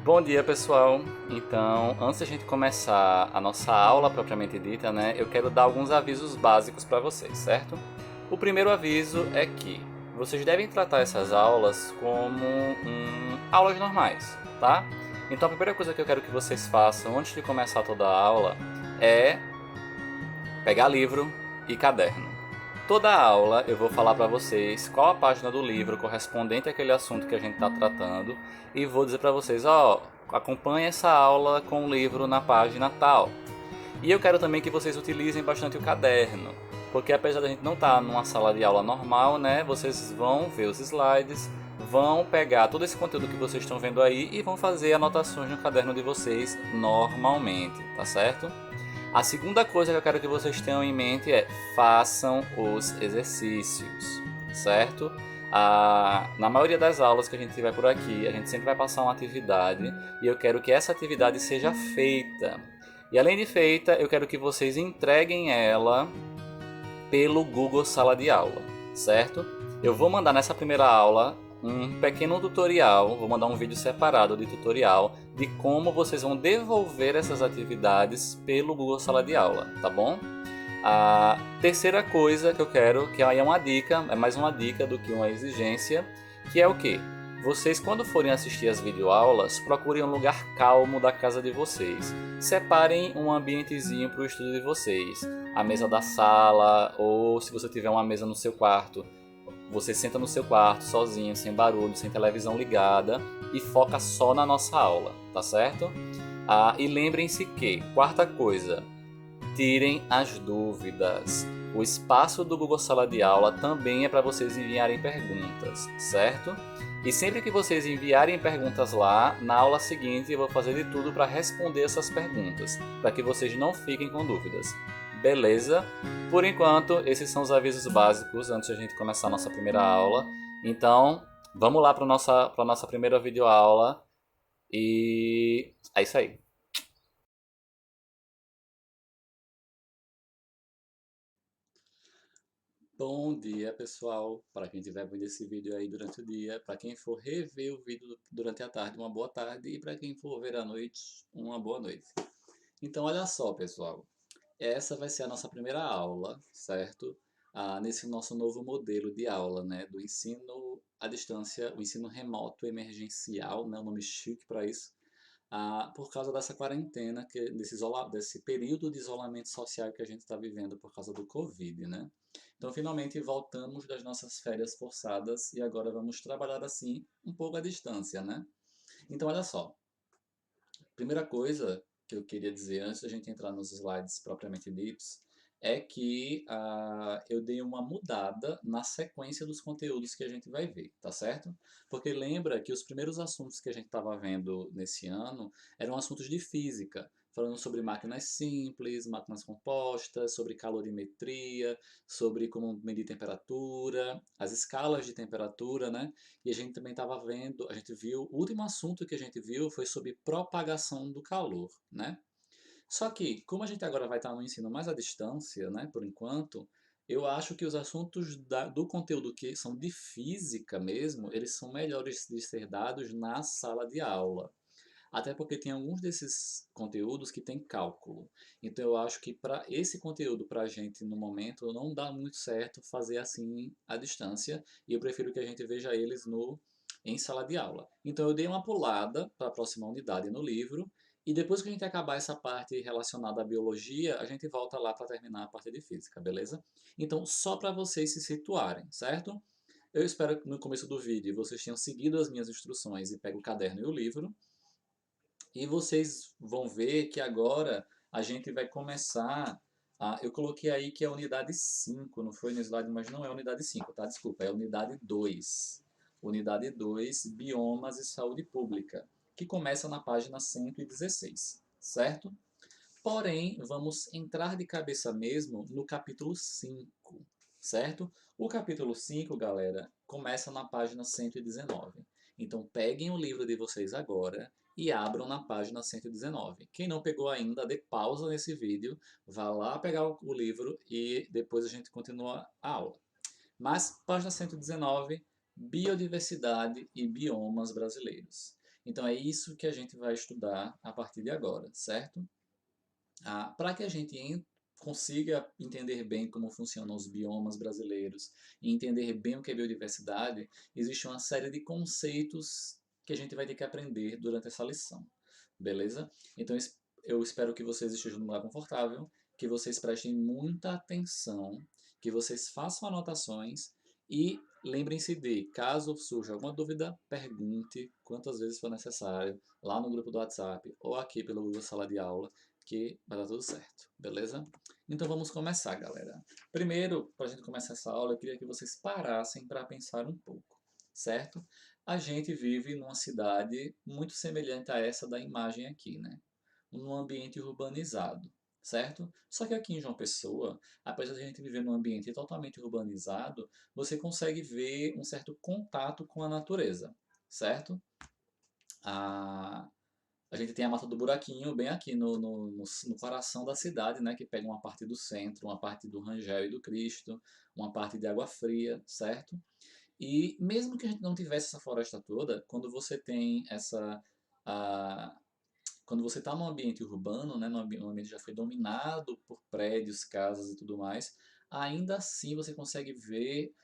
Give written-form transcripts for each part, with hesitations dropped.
Bom dia, pessoal. Então, antes da gente começar a nossa aula propriamente dita, né, eu quero dar alguns avisos básicos para vocês, certo? O primeiro aviso é que vocês devem tratar essas aulas como aulas normais, tá? Então, a primeira coisa que eu quero que vocês façam antes de começar toda a aula é pegar livro e caderno. Toda a aula eu vou falar para vocês qual a página do livro correspondente àquele assunto que a gente está tratando e vou dizer para vocês, acompanhe essa aula com o livro na página tal. E eu quero também que vocês utilizem bastante o caderno, porque apesar da gente não estar numa sala de aula normal, né, vocês vão ver os slides, vão pegar todo esse conteúdo que vocês estão vendo aí e vão fazer anotações no caderno de vocês normalmente, tá certo? A segunda coisa que eu quero que vocês tenham em mente é façam os exercícios, certo? Na maioria das aulas que a gente tiver por aqui, a gente sempre vai passar uma atividade e eu quero que essa atividade seja feita. E além de feita, eu quero que vocês entreguem ela pelo Google Sala de Aula, certo? Eu vou mandar nessa primeira aula um pequeno tutorial, vou mandar um vídeo separado de tutorial de como vocês vão devolver essas atividades pelo Google Sala de Aula, tá bom? A terceira coisa que eu quero, que aí é uma dica, é mais uma dica do que uma exigência, que é o quê? Vocês, quando forem assistir as videoaulas, procurem um lugar calmo da casa de vocês. Separem um ambientezinho para o estudo de vocês. A mesa da sala, ou se você tiver uma mesa no seu quarto, você senta no seu quarto sozinho, sem barulho, sem televisão ligada e foca só na nossa aula, tá certo? E lembrem-se que, quarta coisa, tirem as dúvidas. O espaço do Google Sala de Aula também é para vocês enviarem perguntas, certo? E sempre que vocês enviarem perguntas lá, na aula seguinte eu vou fazer de tudo para responder essas perguntas, para que vocês não fiquem com dúvidas. Beleza? Por enquanto, esses são os avisos básicos antes de a gente começar a nossa primeira aula. Então, vamos lá para a nossa primeira videoaula. E é isso aí. Bom dia, pessoal. Para quem estiver vendo esse vídeo aí durante o dia, para quem for rever o vídeo durante a tarde, uma boa tarde, e para quem for ver à noite, uma boa noite. Então, olha só, pessoal. Essa vai ser a nossa primeira aula, certo? Nesse nosso novo modelo de aula, né? Do ensino à distância, o ensino remoto emergencial, né? Um nome chique para isso. Por causa dessa quarentena, desse período de isolamento social que a gente está vivendo por causa do Covid, né? Então, finalmente voltamos das nossas férias forçadas e agora vamos trabalhar assim, um pouco à distância, né? Então, olha só. Primeira coisa que eu queria dizer antes da gente entrar nos slides propriamente ditos é que eu dei uma mudada na sequência dos conteúdos que a gente vai ver, tá certo? Porque lembra que os primeiros assuntos que a gente estava vendo nesse ano eram assuntos de física, falando sobre máquinas simples, máquinas compostas, sobre calorimetria, sobre como medir temperatura, as escalas de temperatura, né? E a gente também estava vendo, a gente viu, o último assunto que a gente viu foi sobre propagação do calor, né? Só que, como a gente agora vai estar no ensino mais à distância, né, por enquanto, eu acho que os assuntos do conteúdo que são de física mesmo, eles são melhores de ser dados na sala de aula. Até porque tem alguns desses conteúdos que tem cálculo. Então eu acho que para esse conteúdo, para a gente no momento, não dá muito certo fazer assim à distância. E eu prefiro que a gente veja eles em sala de aula. Então eu dei uma pulada para a próxima unidade no livro. E depois que a gente acabar essa parte relacionada à biologia, a gente volta lá para terminar a parte de física, beleza? Então, só para vocês se situarem, certo? Eu espero que no começo do vídeo vocês tenham seguido as minhas instruções e pego o caderno e o livro. E vocês vão ver que agora a gente vai começar. Eu coloquei aí que é a unidade 5, não foi no slide, mas não é a unidade 5, tá? Desculpa, é a unidade 2. Unidade 2, Biomas e Saúde Pública, que começa na página 116, certo? Porém, vamos entrar de cabeça mesmo no capítulo 5, certo? O capítulo 5, galera, começa na página 119. Então, peguem o livro de vocês agora e abram na página 119. Quem não pegou ainda, dê pausa nesse vídeo, vá lá pegar o livro e depois a gente continua a aula. Mas, página 119, Biodiversidade e biomas brasileiros. Então é isso que a gente vai estudar a partir de agora, certo? Para que a gente consiga entender bem como funcionam os biomas brasileiros e entender bem o que é biodiversidade, existe uma série de conceitos que a gente vai ter que aprender durante essa lição, beleza? Então eu espero que vocês estejam num lugar confortável, que vocês prestem muita atenção, que vocês façam anotações e lembrem-se de, caso surja alguma dúvida, pergunte quantas vezes for necessário lá no grupo do WhatsApp ou aqui pelo Google Sala de Aula, que vai dar tudo certo, beleza? Então vamos começar, galera. Primeiro, para a gente começar essa aula, eu queria que vocês parassem para pensar um pouco, certo? A gente vive numa cidade muito semelhante a essa da imagem aqui, né? Num ambiente urbanizado, certo? Só que aqui em João Pessoa, apesar de a gente viver num ambiente totalmente urbanizado, você consegue ver um certo contato com a natureza, certo? A, a gente tem a Mata do Buraquinho bem aqui no coração da cidade, né? Que pega uma parte do centro, uma parte do Rangel e do Cristo, uma parte de Água Fria, certo? E mesmo que a gente não tivesse essa floresta toda, quando você tem essa... A, quando você está num ambiente urbano, né, num ambiente que já foi dominado por prédios, casas e tudo mais, ainda assim você consegue ver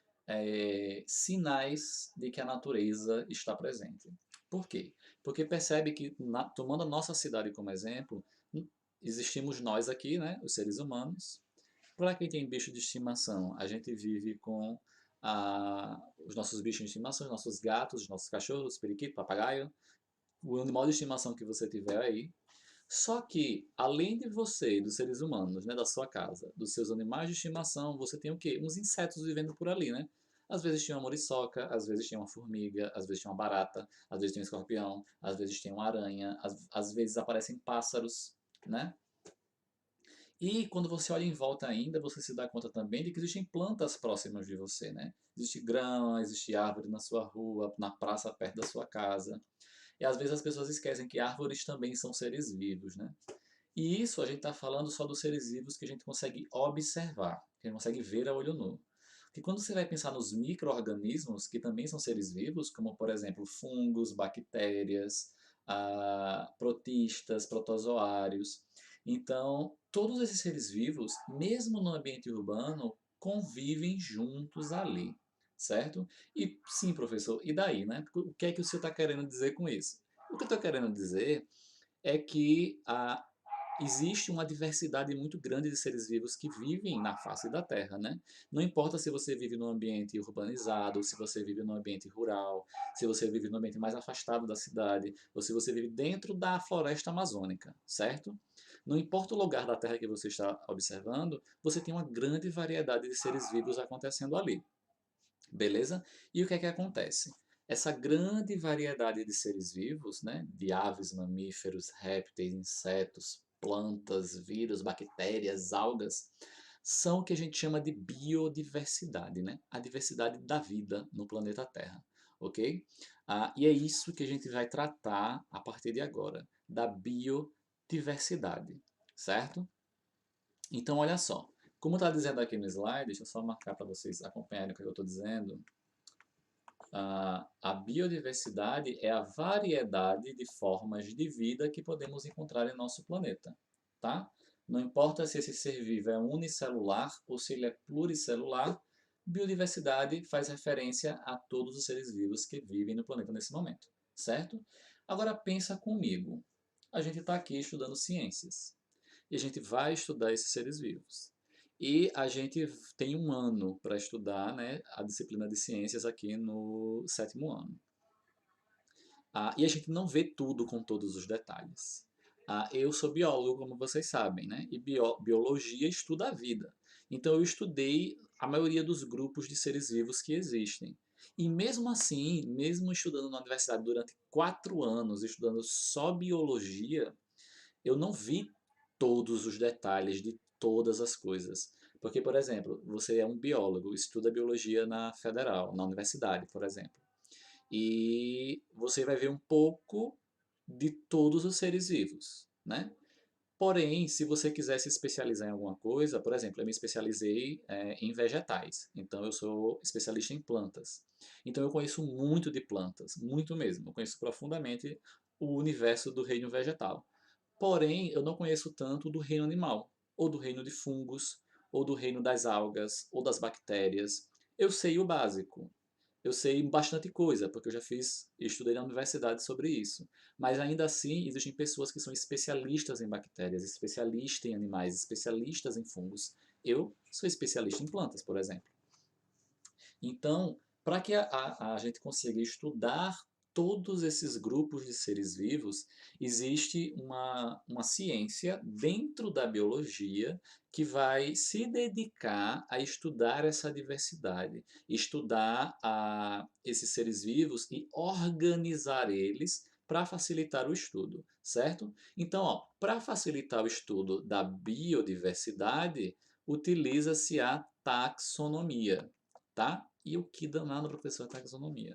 sinais de que a natureza está presente. Por quê? Porque percebe que, tomando a nossa cidade como exemplo, existimos nós aqui, né, os seres humanos. Para quem tem bicho de estimação, a gente vive com os nossos bichos de estimação, os nossos gatos, os nossos cachorros, periquito, papagaio, o animal de estimação que você tiver aí. Só que, além de você, dos seres humanos, né, da sua casa, dos seus animais de estimação, você tem o quê? Uns insetos vivendo por ali, né? Às vezes tem uma muriçoca, às vezes tem uma formiga, às vezes tem uma barata, às vezes tem um escorpião, às vezes tem uma aranha, às vezes aparecem pássaros, né? E quando você olha em volta ainda, você se dá conta também de que existem plantas próximas de você, né? Existe grama, existe árvore na sua rua, na praça perto da sua casa. E às vezes as pessoas esquecem que árvores também são seres vivos, né? E isso a gente está falando só dos seres vivos que a gente consegue observar, que a gente consegue ver a olho nu. Porque quando você vai pensar nos micro-organismos, que também são seres vivos, como por exemplo fungos, bactérias, protistas, protozoários, então todos esses seres vivos, mesmo no ambiente urbano, convivem juntos ali, certo? E sim, professor, e daí, né? O que é que o senhor está querendo dizer com isso? O que eu estou querendo dizer é que existe uma diversidade muito grande de seres vivos que vivem na face da Terra, né? Não importa se você vive num ambiente urbanizado, se você vive num ambiente rural, se você vive num ambiente mais afastado da cidade, ou se você vive dentro da floresta amazônica, certo? Não importa o lugar da Terra que você está observando, você tem uma grande variedade de seres vivos acontecendo ali. Beleza? E o que é que acontece? Essa grande variedade de seres vivos, né, de aves, mamíferos, répteis, insetos, plantas, vírus, bactérias, algas, são o que a gente chama de biodiversidade, né? A diversidade da vida no planeta Terra, ok? E é isso que a gente vai tratar a partir de agora, da biodiversidade, certo? Então, olha só, como está dizendo aqui no slide, deixa eu só marcar para vocês acompanharem o que eu estou dizendo. A biodiversidade é a variedade de formas de vida que podemos encontrar em nosso planeta, tá? Não importa se esse ser vivo é unicelular ou se ele é pluricelular, biodiversidade faz referência a todos os seres vivos que vivem no planeta nesse momento, certo? Agora pensa comigo. A gente está aqui estudando ciências e a gente vai estudar esses seres vivos. E a gente tem um ano para estudar, né, a disciplina de ciências aqui no 7º ano. E a gente não vê tudo com todos os detalhes. Eu sou biólogo, como vocês sabem, né? E biologia estuda a vida. Então eu estudei a maioria dos grupos de seres vivos que existem. E mesmo assim, mesmo estudando na universidade durante 4 anos, estudando só biologia, eu não vi todos os detalhes de todas as coisas. Porque, por exemplo, você é um biólogo, estuda biologia na federal, na universidade, por exemplo. E você vai ver um pouco de todos os seres vivos, né? Porém, se você quiser se especializar em alguma coisa, por exemplo, eu me especializei em vegetais, então eu sou especialista em plantas. Então eu conheço muito de plantas, muito mesmo. Eu conheço profundamente o universo do reino vegetal. Porém, eu não conheço tanto do reino animal, ou do reino de fungos, ou do reino das algas, ou das bactérias. Eu sei o básico. Eu sei bastante coisa, porque eu já estudei na universidade sobre isso. Mas ainda assim, existem pessoas que são especialistas em bactérias, especialistas em animais, especialistas em fungos. Eu sou especialista em plantas, por exemplo. Então, para que a gente consiga estudar todos esses grupos de seres vivos, existe uma ciência dentro da biologia que vai se dedicar a estudar essa diversidade, estudar esses seres vivos e organizar eles para facilitar o estudo, certo? Então, para facilitar o estudo da biodiversidade, utiliza-se a taxonomia, tá? E o que danado, professor, é taxonomia?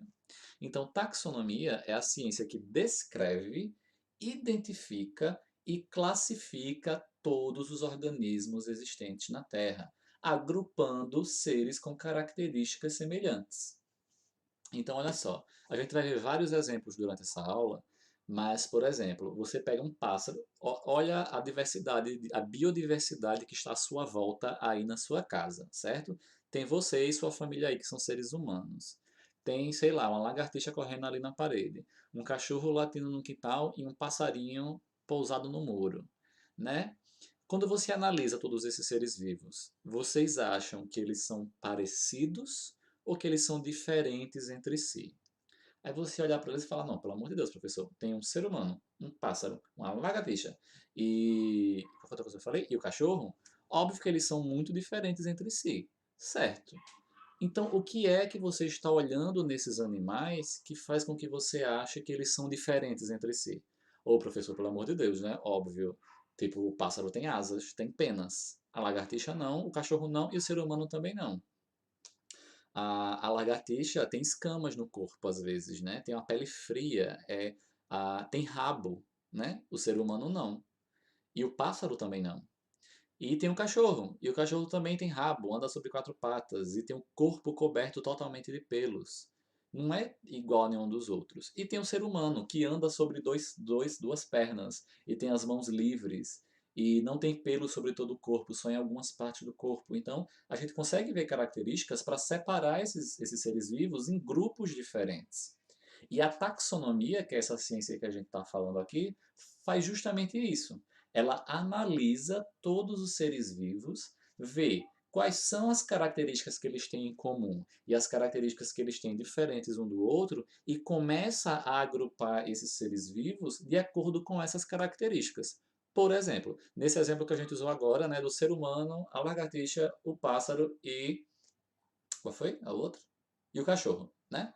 Então, taxonomia é a ciência que descreve, identifica e classifica todos os organismos existentes na Terra, agrupando seres com características semelhantes. Então, olha só, a gente vai ver vários exemplos durante essa aula, mas, por exemplo, você pega um pássaro, olha a diversidade, a biodiversidade que está à sua volta aí na sua casa, certo? Tem você e sua família aí, que são seres humanos. Tem, sei lá, uma lagartixa correndo ali na parede, um cachorro latindo no quintal e um passarinho pousado no muro, né? Quando você analisa todos esses seres vivos, vocês acham que eles são parecidos ou que eles são diferentes entre si? Aí você olhar para eles e falar, não, pelo amor de Deus, professor, tem um ser humano, um pássaro, uma lagartixa e... qual foi outra coisa que eu falei? E o cachorro? Óbvio que eles são muito diferentes entre si, certo? Então, o que é que você está olhando nesses animais que faz com que você ache que eles são diferentes entre si? Ou, professor, pelo amor de Deus, né? Óbvio. Tipo, o pássaro tem asas, tem penas. A lagartixa não, o cachorro não e o ser humano também não. A lagartixa tem escamas no corpo, às vezes, né? Tem uma pele fria, tem rabo, né? O ser humano não. E o pássaro também não. E tem um cachorro. E o cachorro também tem rabo, anda sobre quatro patas e tem o corpo coberto totalmente de pelos. Não é igual a nenhum dos outros. E tem o ser humano, que anda sobre duas pernas e tem as mãos livres. E não tem pelo sobre todo o corpo, só em algumas partes do corpo. Então, a gente consegue ver características para separar esses seres vivos em grupos diferentes. E a taxonomia, que é essa ciência que a gente está falando aqui, faz justamente isso. Ela analisa todos os seres vivos, vê quais são as características que eles têm em comum e as características que eles têm diferentes um do outro e começa a agrupar esses seres vivos de acordo com essas características. Por exemplo, nesse exemplo que a gente usou agora, né, do ser humano, a lagartixa, o pássaro e... qual foi a outra? E o cachorro, né?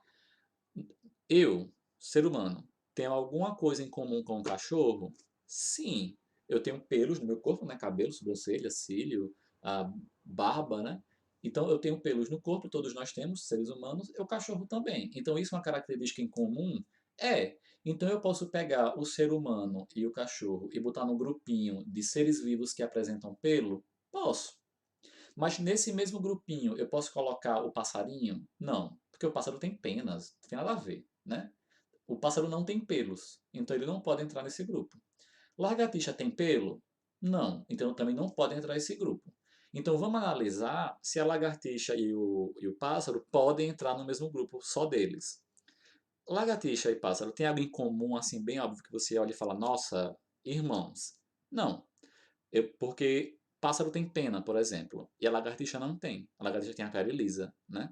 Eu, ser humano, tenho alguma coisa em comum com o cachorro? Sim. Eu tenho pelos no meu corpo, né? Cabelo, sobrancelha, cílio, a barba, né? Então eu tenho pelos no corpo, todos nós temos, seres humanos, e o cachorro também. Então isso é uma característica em comum? É. Então eu posso pegar o ser humano e o cachorro e botar num grupinho de seres vivos que apresentam pelo? Posso. Mas nesse mesmo grupinho eu posso colocar o passarinho? Não, porque o pássaro tem penas, não tem nada a ver, né? O pássaro não tem pelos, então ele não pode entrar nesse grupo. Lagartixa tem pelo? Não, então também não pode entrar nesse grupo. Então vamos analisar se a lagartixa e o pássaro podem entrar no mesmo grupo, só deles. Lagartixa e pássaro tem algo em comum, assim, bem óbvio que você olha e fala, nossa, irmãos. Não, porque pássaro tem pena, por exemplo, e a lagartixa não tem. A lagartixa tem a pele lisa, né?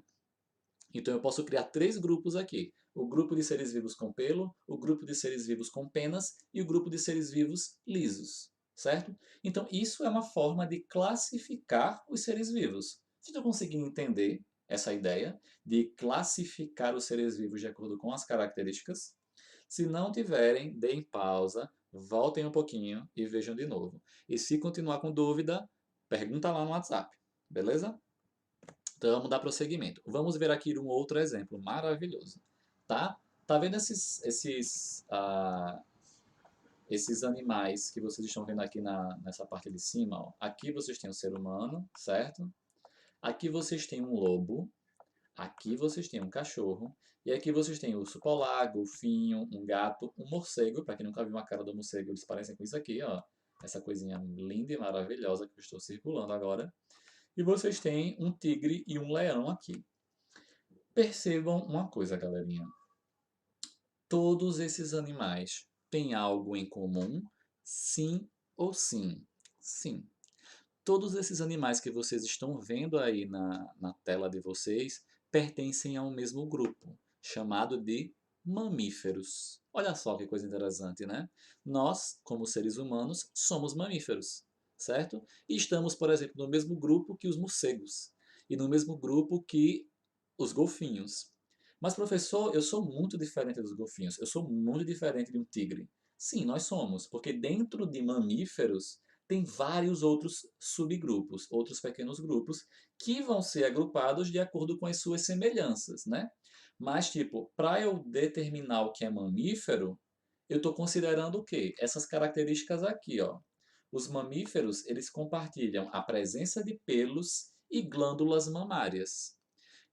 Então eu posso criar três grupos aqui. O grupo de seres vivos com pelo, o grupo de seres vivos com penas e o grupo de seres vivos lisos, certo? Então isso é uma forma de classificar os seres vivos. Vocês estão conseguindo entender essa ideia de classificar os seres vivos de acordo com as características? Se não tiverem, deem pausa, voltem um pouquinho e vejam de novo. E se continuar com dúvida, pergunta lá no WhatsApp, beleza? Então vamos dar prosseguimento. Vamos ver aqui um outro exemplo maravilhoso, tá? Tá vendo esses animais que vocês estão vendo aqui nessa parte de cima, ó. Aqui vocês têm o ser humano, certo? Aqui vocês têm um lobo, aqui vocês têm um cachorro, e aqui vocês têm o urso polar, golfinho, um gato, um morcego. Para quem nunca viu uma cara do morcego, eles parecem com isso aqui, ó. Essa coisinha linda e maravilhosa que eu estou circulando agora. E vocês têm um tigre e um leão aqui. Percebam uma coisa, galerinha. Todos esses animais têm algo em comum? Sim ou sim? Sim. Todos esses animais que vocês estão vendo aí na tela de vocês pertencem ao mesmo grupo, chamado de mamíferos. Olha só que coisa interessante, né? Nós, como seres humanos, somos mamíferos, certo? E estamos, por exemplo, no mesmo grupo que os morcegos e no mesmo grupo que os golfinhos. Mas, professor, eu sou muito diferente dos golfinhos, eu sou muito diferente de um tigre. Sim, nós somos, porque dentro de mamíferos tem vários outros subgrupos, outros pequenos grupos, que vão ser agrupados de acordo com as suas semelhanças, né? Mas, tipo, para eu determinar o que é mamífero, eu estou considerando o quê? Essas características aqui, ó. Os mamíferos, eles compartilham a presença de pelos e glândulas mamárias.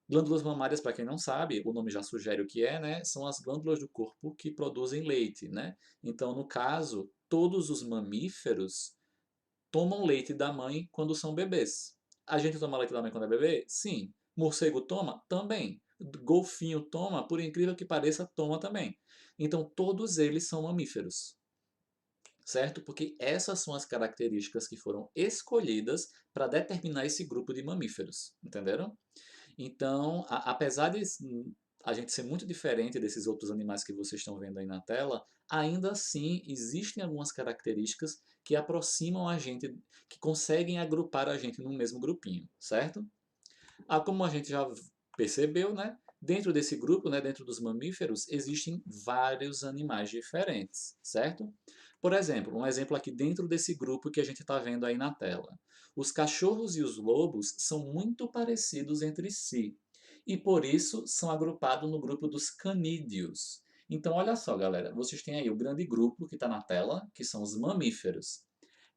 Glândulas mamárias, para quem não sabe, o nome já sugere o que é, né? São as glândulas do corpo que produzem leite, né? Então, no caso, todos os mamíferos tomam leite da mãe quando são bebês. A gente toma leite da mãe quando é bebê? Sim. Morcego toma? Também. Golfinho toma? Por incrível que pareça, toma também. Então, todos eles são mamíferos. Certo? Porque essas são as características que foram escolhidas para determinar esse grupo de mamíferos. Entenderam? Então, apesar de a gente ser muito diferente desses outros animais que vocês estão vendo aí na tela, ainda assim existem algumas características que aproximam a gente, que conseguem agrupar a gente no mesmo grupinho, certo? Como a gente já percebeu, né? Dentro desse grupo, né, dentro dos mamíferos, existem vários animais diferentes, certo? Por exemplo, um exemplo aqui dentro desse grupo que a gente está vendo aí na tela. Os cachorros e os lobos são muito parecidos entre si e por isso são agrupados no grupo dos canídeos. Então, olha só, galera, vocês têm aí o grande grupo que está na tela, que são os mamíferos.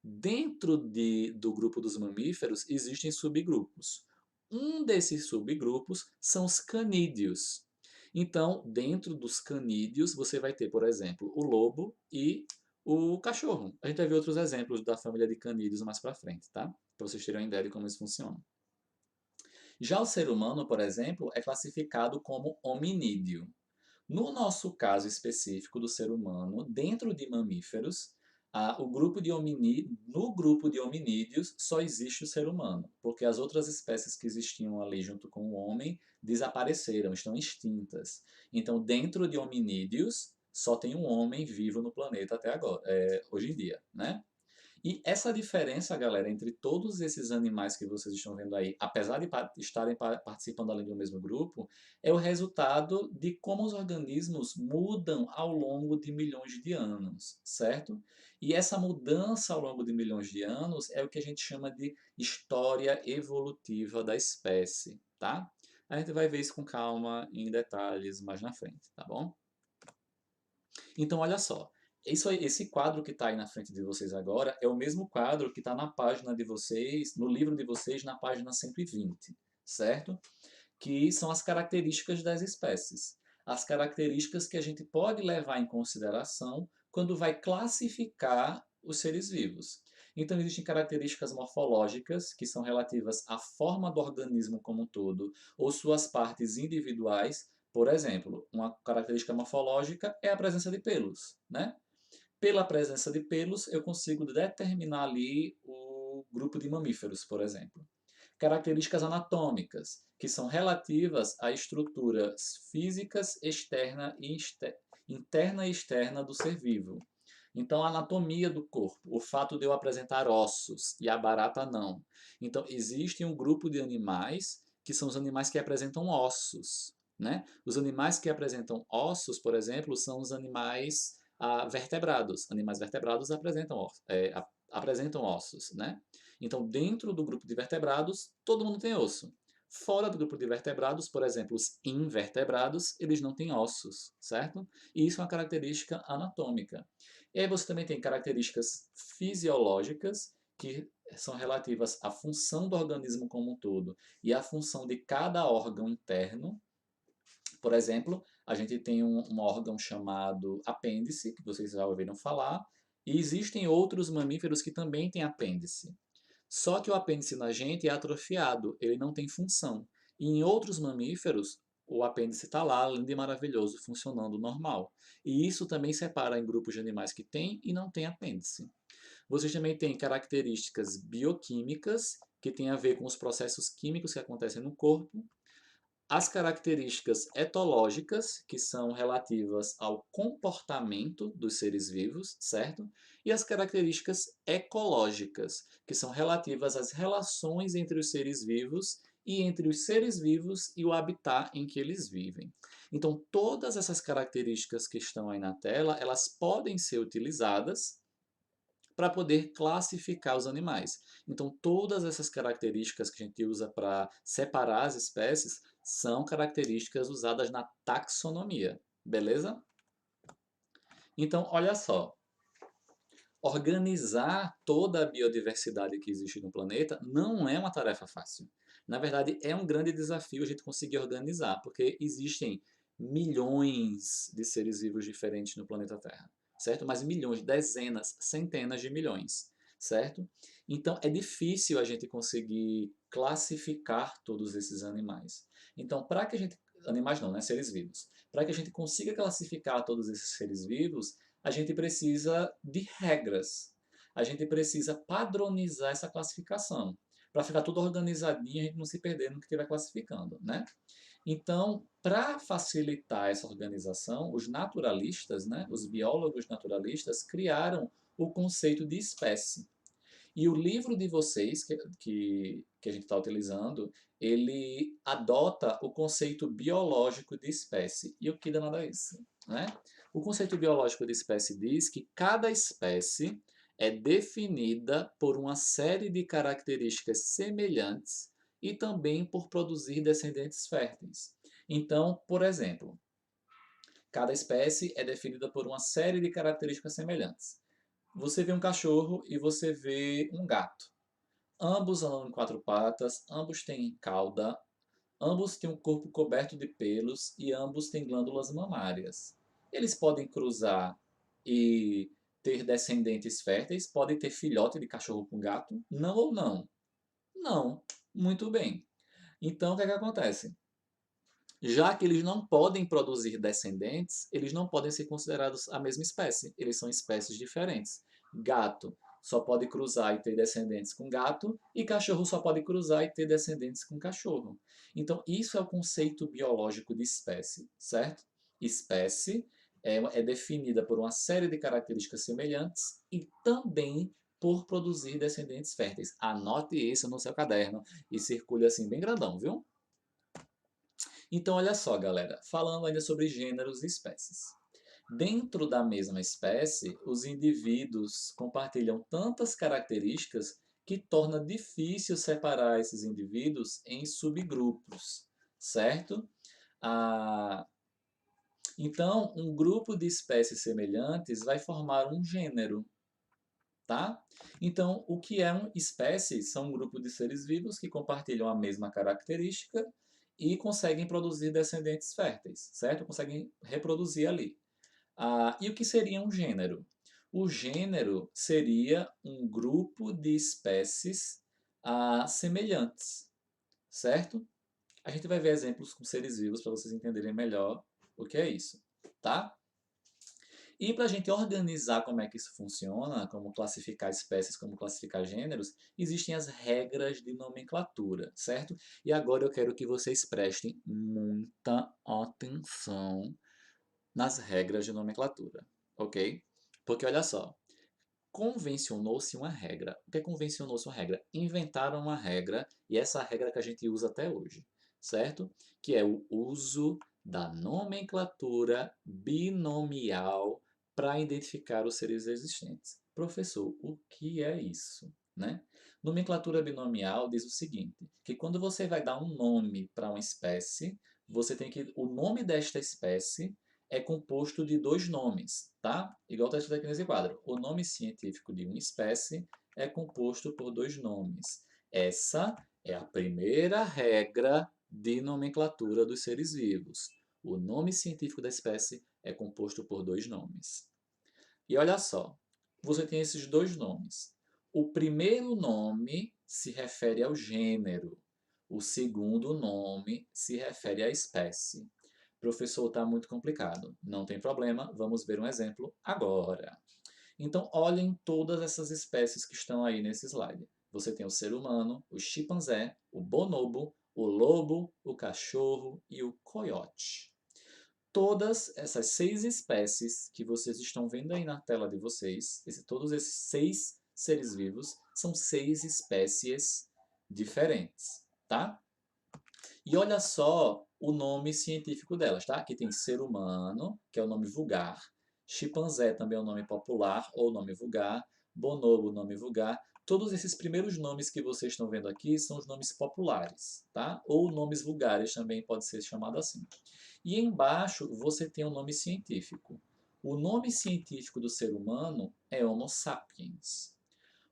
Dentro do grupo dos mamíferos existem subgrupos. Um desses subgrupos são os canídeos. Então, dentro dos canídeos, você vai ter, por exemplo, o lobo e o cachorro. A gente vai ver outros exemplos da família de canídeos mais para frente, tá? Para vocês terem uma ideia de como isso funciona. Já o ser humano, por exemplo, é classificado como hominídeo. No nosso caso específico do ser humano, dentro de mamíferos, no grupo de hominídeos só existe o ser humano, porque as outras espécies que existiam ali junto com o homem desapareceram, estão extintas. Então, dentro de hominídeos, só tem um homem vivo no planeta até agora, hoje em dia, né? E essa diferença, galera, entre todos esses animais que vocês estão vendo aí, apesar de estarem participando ali do mesmo grupo, é o resultado de como os organismos mudam ao longo de milhões de anos, certo? E essa mudança ao longo de milhões de anos é o que a gente chama de história evolutiva da espécie, tá? A gente vai ver isso com calma em detalhes mais na frente, tá bom? Então, olha só. Esse quadro que está aí na frente de vocês agora é o mesmo quadro que está na página de vocês, no livro de vocês, na página 120, certo? Que são as características das espécies. As características que a gente pode levar em consideração quando vai classificar os seres vivos. Então, existem características morfológicas, que são relativas à forma do organismo como um todo, ou suas partes individuais. Por exemplo, uma característica morfológica é a presença de pelos, né? Pela presença de pelos, eu consigo determinar ali o grupo de mamíferos, por exemplo. Características anatômicas, que são relativas a estruturas físicas interna e externa do ser vivo. Então, a anatomia do corpo, o fato de eu apresentar ossos e a barata não. Então, existe um grupo de animais que são os animais que apresentam ossos, né? Os animais que apresentam ossos, por exemplo, são os animais vertebrados. Animais vertebrados apresentam ossos, né? Então, dentro do grupo de vertebrados, todo mundo tem osso. Fora do grupo de vertebrados, por exemplo, os invertebrados, eles não têm ossos, certo? E isso é uma característica anatômica. E aí você também tem características fisiológicas, que são relativas à função do organismo como um todo e à função de cada órgão interno. Por exemplo, a gente tem um órgão chamado apêndice, que vocês já ouviram falar, e existem outros mamíferos que também têm apêndice. Só que o apêndice na gente é atrofiado, ele não tem função. E em outros mamíferos, o apêndice está lá, lindo e maravilhoso, funcionando normal. E isso também separa em grupos de animais que têm e não têm apêndice. Vocês também têm características bioquímicas, que têm a ver com os processos químicos que acontecem no corpo, as características etológicas, que são relativas ao comportamento dos seres vivos, certo? E as características ecológicas, que são relativas às relações entre os seres vivos e entre os seres vivos e o habitat em que eles vivem. Então, todas essas características que estão aí na tela, elas podem ser utilizadas para poder classificar os animais. Então, todas essas características que a gente usa para separar as espécies são características usadas na taxonomia, beleza? Então, olha só, organizar toda a biodiversidade que existe no planeta não é uma tarefa fácil. Na verdade, é um grande desafio a gente conseguir organizar, porque existem milhões de seres vivos diferentes no planeta Terra, certo? Mas milhões, dezenas, centenas de milhões, certo? Então, é difícil a gente conseguir classificar todos esses animais. Então, para que a gente... Animais não, né? Seres vivos. Para que a gente consiga classificar todos esses seres vivos, a gente precisa de regras. A gente precisa padronizar essa classificação. Para ficar tudo organizadinho, a gente não se perder no que estiver classificando, né? Então, para facilitar essa organização, os naturalistas, né, os biólogos naturalistas, criaram o conceito de espécie. E o livro de vocês, que a gente está utilizando, ele adota o conceito biológico de espécie. E o que danado é isso? Né? O conceito biológico de espécie diz que cada espécie é definida por uma série de características semelhantes e também por produzir descendentes férteis. Então, por exemplo, cada espécie é definida por uma série de características semelhantes. Você vê um cachorro e você vê um gato. Ambos andam em quatro patas, ambos têm cauda, ambos têm um corpo coberto de pelos e ambos têm glândulas mamárias. Eles podem cruzar e ter descendentes férteis, podem ter filhote de cachorro com gato? Não ou não? Não. Muito bem. Então, o que é que acontece? Já que eles não podem produzir descendentes, eles não podem ser considerados a mesma espécie. Eles são espécies diferentes. Gato só pode cruzar e ter descendentes com gato, e cachorro só pode cruzar e ter descendentes com cachorro. Então, isso é o conceito biológico de espécie, certo? Espécie é definida por uma série de características semelhantes e também por produzir descendentes férteis. Anote isso no seu caderno e circule assim bem grandão, viu? Então, olha só, galera, falando ainda sobre gêneros e espécies. Dentro da mesma espécie, os indivíduos compartilham tantas características que torna difícil separar esses indivíduos em subgrupos, certo? Ah, então, um grupo de espécies semelhantes vai formar um gênero, tá? Então, o que é uma espécie? São um grupo de seres vivos que compartilham a mesma característica e conseguem produzir descendentes férteis, certo? Conseguem reproduzir ali. E o que seria um gênero? O gênero seria um grupo de espécies semelhantes, certo? A gente vai ver exemplos com seres vivos para vocês entenderem melhor o que é isso, tá? E para a gente organizar como é que isso funciona, como classificar espécies, como classificar gêneros, existem as regras de nomenclatura, certo? E agora eu quero que vocês prestem muita atenção nas regras de nomenclatura, ok? Porque olha só, convencionou-se uma regra. O que é convencionou-se uma regra? Inventaram uma regra, e essa regra que a gente usa até hoje, certo? Que é o uso da nomenclatura binomial para identificar os seres existentes. Professor, o que é isso? né? Nomenclatura binomial diz o seguinte, que quando você vai dar um nome para uma espécie, você tem que... O nome desta espécie é composto de dois nomes, tá? Igual está escrito aqui nesse quadro. O nome científico de uma espécie é composto por dois nomes. Essa é a primeira regra de nomenclatura dos seres vivos. O nome científico da espécie é composto por dois nomes. E olha só, você tem esses dois nomes. O primeiro nome se refere ao gênero. O segundo nome se refere à espécie. Professor, está muito complicado. Não tem problema, vamos ver um exemplo agora. Então, olhem todas essas espécies que estão aí nesse slide. Você tem o ser humano, o chimpanzé, o bonobo, o lobo, o cachorro e o coiote. Todas essas 6 espécies que vocês estão vendo aí na tela de vocês, todos esses 6 seres vivos, são 6 espécies diferentes, tá? E olha só o nome científico delas, tá? Aqui tem ser humano, que é o nome vulgar, chimpanzé também é o nome popular ou nome vulgar, bonobo, nome vulgar. Todos esses primeiros nomes que vocês estão vendo aqui são os nomes populares, tá? Ou nomes vulgares também pode ser chamado assim. E embaixo você tem o nome científico. O nome científico do ser humano é Homo sapiens.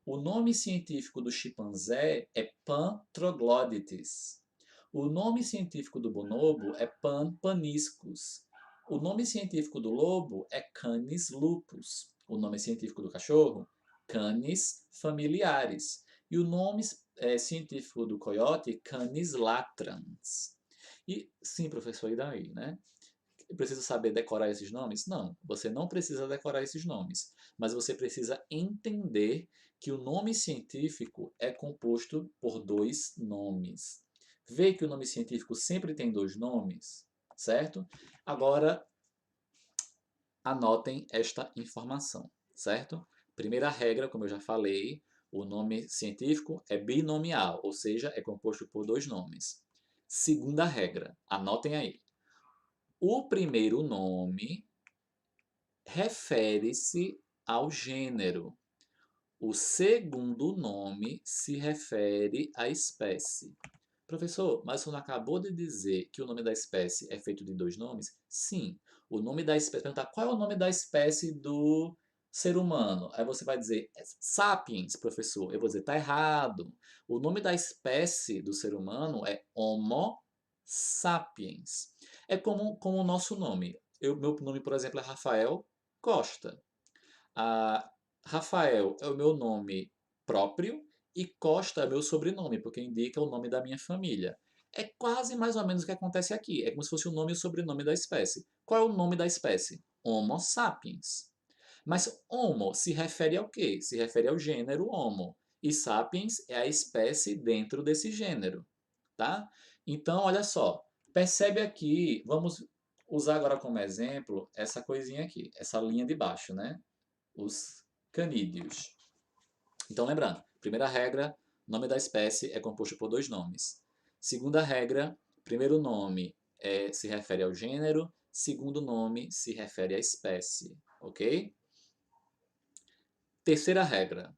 O nome científico do chimpanzé é Pan troglodytes. O nome científico do bonobo é Pan paniscus. O nome científico do lobo é Canis lupus. O nome científico do cachorro, Canis familiaris. E o nome científico do coiote, Canis latrans. E sim, professor, e daí, né? Eu preciso saber decorar esses nomes? Não, você não precisa decorar esses nomes, mas você precisa entender que o nome científico é composto por dois nomes. Vê que o nome científico sempre tem dois nomes, certo? Agora, anotem esta informação, certo? Primeira regra, como eu já falei, o nome científico é binomial, ou seja, é composto por dois nomes. Segunda regra, anotem aí. O primeiro nome refere-se ao gênero. O segundo nome se refere à espécie. Professor, mas você não acabou de dizer que o nome da espécie é feito de dois nomes? Sim. O nome da espécie... Perguntar qual é o nome da espécie do ser humano? Aí você vai dizer sapiens, professor. Eu vou dizer, tá errado. O nome da espécie do ser humano é Homo sapiens. É como o nosso nome. Meu nome, por exemplo, é Rafael Costa. Rafael é o meu nome próprio e Costa é meu sobrenome, porque indica o nome da minha família. É quase mais ou menos o que acontece aqui. É como se fosse o nome e o sobrenome da espécie. Qual é o nome da espécie? Homo sapiens. Mas Homo se refere ao quê? Se refere ao gênero Homo. E Sapiens é a espécie dentro desse gênero. Tá? Então, olha só. Percebe aqui, vamos usar agora como exemplo essa coisinha aqui, essa linha de baixo, né? Os canídeos. Então, lembrando, primeira regra, nome da espécie é composto por dois nomes. Segunda regra, primeiro nome se refere ao gênero, segundo nome se refere à espécie, ok? Terceira regra,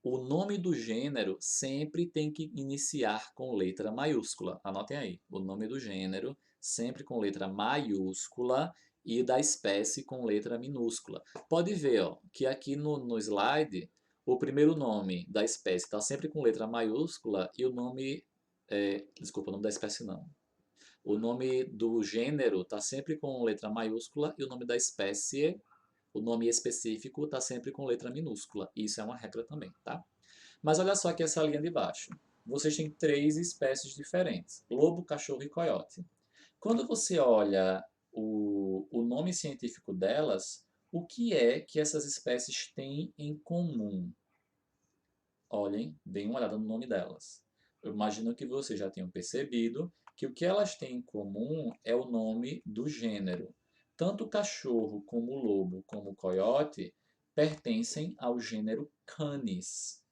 o nome do gênero sempre tem que iniciar com letra maiúscula. Anotem aí, o nome do gênero sempre com letra maiúscula e da espécie com letra minúscula. Pode ver ó, que aqui no slide, o primeiro nome da espécie está sempre com letra maiúscula e o nome... desculpa, o nome da espécie não. O nome do gênero está sempre com letra maiúscula e o nome da espécie, o nome específico, está sempre com letra minúscula. Isso é uma regra também, tá? Mas olha só aqui essa linha de baixo. Vocês têm 3 espécies diferentes: lobo, cachorro e coiote. Quando você olha o nome científico delas, o que é que essas espécies têm em comum? Olhem, deem uma olhada no nome delas. Eu imagino que vocês já tenham percebido que o que elas têm em comum é o nome do gênero. Tanto o cachorro, como o lobo, como o coiote pertencem ao gênero Canis.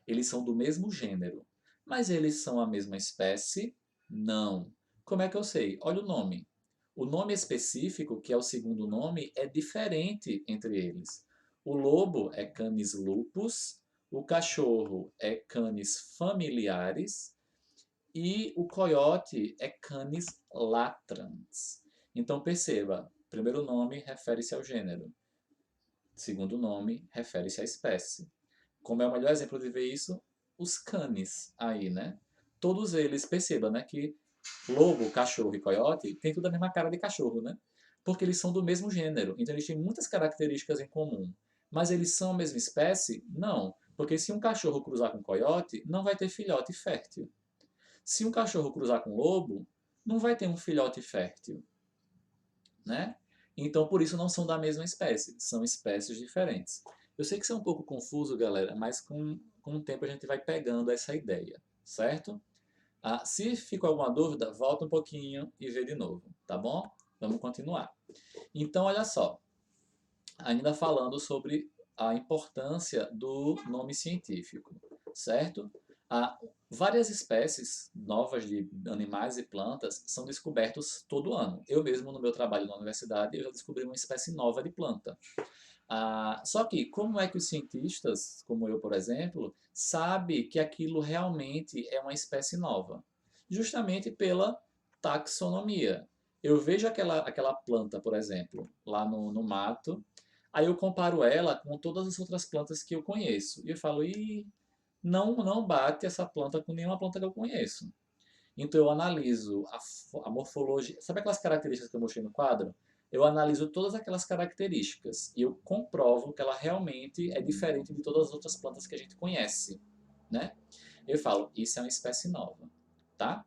Eles são do mesmo gênero. Mas eles são a mesma espécie? Não. Como é que eu sei? Olha o nome. O nome específico, que é o segundo nome, é diferente entre eles. O lobo é Canis lupus, o cachorro é Canis familiaris e o coiote é Canis latrans. Então perceba, primeiro nome refere-se ao gênero, segundo nome refere-se à espécie. Como é o melhor exemplo de ver isso? Os canis aí, né? Todos eles, perceba, né, que lobo, cachorro e coiote tem tudo a mesma cara de cachorro, né? Porque eles são do mesmo gênero, então eles têm muitas características em comum. Mas eles são a mesma espécie? Não, porque se um cachorro cruzar com um coiote, não vai ter filhote fértil. Se um cachorro cruzar com um lobo, não vai ter um filhote fértil, né? Então, por isso, não são da mesma espécie, são espécies diferentes. Eu sei que isso é um pouco confuso, galera, mas com o tempo a gente vai pegando essa ideia, certo? Se ficou alguma dúvida, volta um pouquinho e vê de novo, tá bom? Vamos continuar. Então, olha só, ainda falando sobre a importância do nome científico, certo? Várias espécies novas de animais e plantas são descobertas todo ano. Eu mesmo, no meu trabalho na universidade, eu já descobri uma espécie nova de planta. Só que, como é que os cientistas, como eu, por exemplo, sabem que aquilo realmente é uma espécie nova? Justamente pela taxonomia. Eu vejo aquela planta, por exemplo, lá no mato, aí eu comparo ela com todas as outras plantas que eu conheço. E eu falo, não bate essa planta com nenhuma planta que eu conheço. Então eu analiso a morfologia. Sabe aquelas características que eu mostrei no quadro? Eu analiso todas aquelas características e eu comprovo que ela realmente é diferente de todas as outras plantas que a gente conhece, né? Eu falo, isso é uma espécie nova, tá?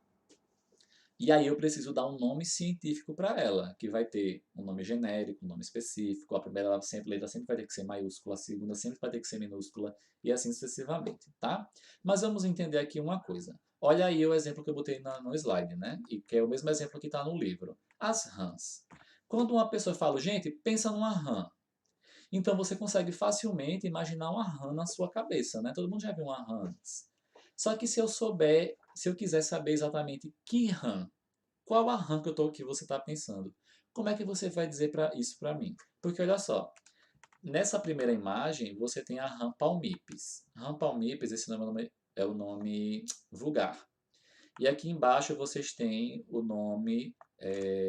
E aí eu preciso dar um nome científico para ela, que vai ter um nome genérico, um nome específico. A primeira letra sempre vai ter que ser maiúscula, a segunda sempre vai ter que ser minúscula e assim sucessivamente, tá? Mas vamos entender aqui uma coisa. Olha aí o exemplo que eu botei no slide, né? E que é o mesmo exemplo que está no livro. As rãs. Quando uma pessoa fala, gente, pensa numa rã. Então você consegue facilmente imaginar uma rã na sua cabeça, né? Todo mundo já viu uma rã antes. Só que se eu quiser saber exatamente que rã, qual a rã que você está pensando, como é que você vai dizer isso para mim? Porque olha só, nessa primeira imagem você tem a rã palmipes. Rã palmipes, esse nome é o nome vulgar. E aqui embaixo vocês têm o nome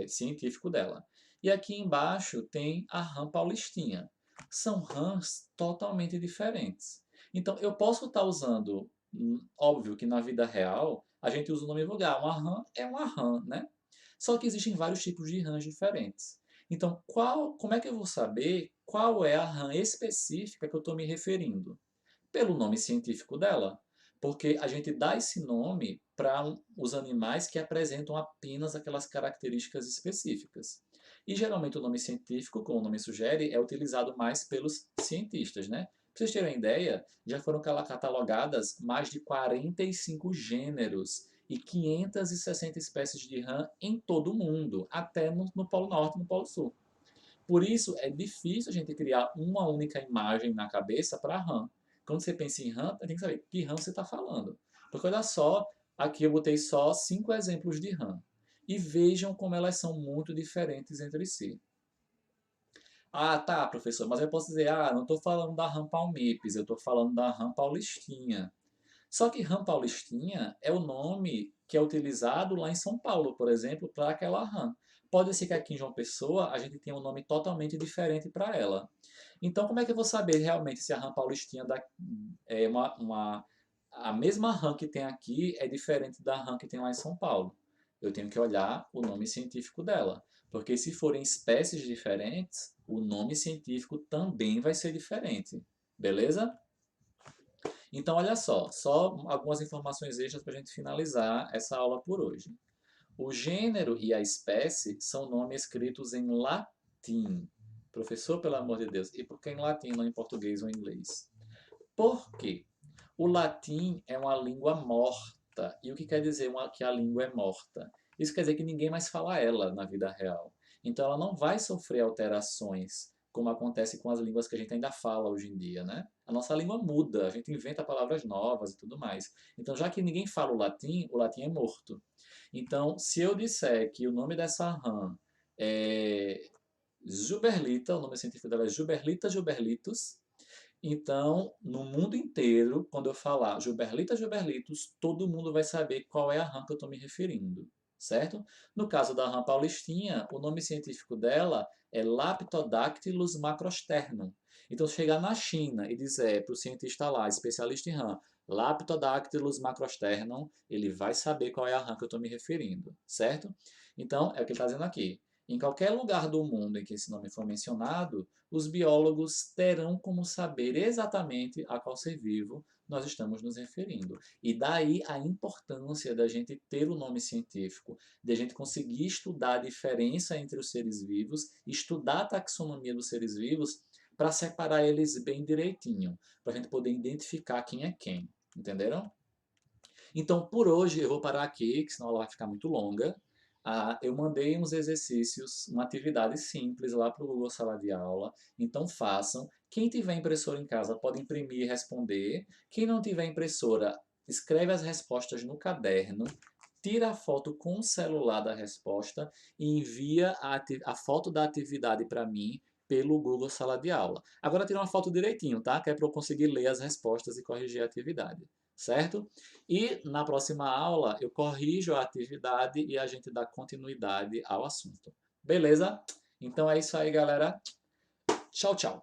científico dela. E aqui embaixo tem a rã paulistinha. São rãs totalmente diferentes. Então eu posso estar usando, óbvio que na vida real a gente usa o nome vulgar. Uma rã é uma rã, né? Só que existem vários tipos de rãs diferentes. Então, como é que eu vou saber qual é a rã específica que eu estou me referindo? Pelo nome científico dela. Porque a gente dá esse nome para os animais que apresentam apenas aquelas características específicas. E geralmente o nome científico, como o nome sugere, é utilizado mais pelos cientistas, né? Para vocês terem uma ideia, já foram catalogadas mais de 45 gêneros e 560 espécies de rã em todo o mundo, até no Polo Norte e no Polo Sul. Por isso, é difícil a gente criar uma única imagem na cabeça para rã. Quando você pensa em rã, tem que saber que rã você está falando. Porque olha só, aqui eu botei só 5 exemplos de rã. E vejam como elas são muito diferentes entre si. Tá, professor, mas eu posso dizer, não estou falando da rã palmipes, eu estou falando da rã paulistinha. Só que rã paulistinha é o nome que é utilizado lá em São Paulo, por exemplo, para aquela rã. Pode ser que aqui em João Pessoa a gente tenha um nome totalmente diferente para ela. Então, como é que eu vou saber realmente se a rã paulistinha é a mesma rã que tem aqui é diferente da rã que tem lá em São Paulo? Eu tenho que olhar o nome científico dela. Porque se forem espécies diferentes, o nome científico também vai ser diferente. Beleza? Então, olha só algumas informações extras para a gente finalizar essa aula por hoje. O gênero e a espécie são nomes escritos em latim. Professor, pelo amor de Deus, e por que em latim, não em português ou em inglês? Por quê? O latim é uma língua morta. E o que quer dizer que a língua é morta? Isso quer dizer que ninguém mais fala ela na vida real. Então ela não vai sofrer alterações, como acontece com as línguas que a gente ainda fala hoje em dia, né? A nossa língua muda, a gente inventa palavras novas e tudo mais. Então, já que ninguém fala o latim é morto. Então, se eu disser que o nome dessa rã é Juberlita, o nome científico dela é Juberlita juberlitus, Então, no mundo inteiro, quando eu falar Gilberlita Gilberlitus, todo mundo vai saber qual é a rã que eu estou me referindo, certo? No caso da rã paulistinha, o nome científico dela é Leptodactylus macrosternum. Então, se chegar na China e dizer para o cientista lá, especialista em rã, Leptodactylus macrosternum, ele vai saber qual é a rã que eu estou me referindo, certo? Então, é o que ele está dizendo aqui. Em qualquer lugar do mundo em que esse nome for mencionado, os biólogos terão como saber exatamente a qual ser vivo nós estamos nos referindo. E daí a importância da gente ter o nome científico, de a gente conseguir estudar a diferença entre os seres vivos, estudar a taxonomia dos seres vivos, para separar eles bem direitinho, para a gente poder identificar quem é quem. Entenderam? Então, por hoje, eu vou parar aqui, que senão ela vai ficar muito longa. Eu mandei uns exercícios, uma atividade simples lá para o Google Sala de Aula. Então, façam. Quem tiver impressora em casa pode imprimir e responder. Quem não tiver impressora, escreve as respostas no caderno, tira a foto com o celular da resposta e envia a foto da atividade para mim pelo Google Sala de Aula. Agora tira uma foto direitinho, tá? Que é para eu conseguir ler as respostas e corrigir a atividade, certo? E na próxima aula eu corrijo a atividade e a gente dá continuidade ao assunto. Beleza? Então é isso aí, galera. Tchau, tchau.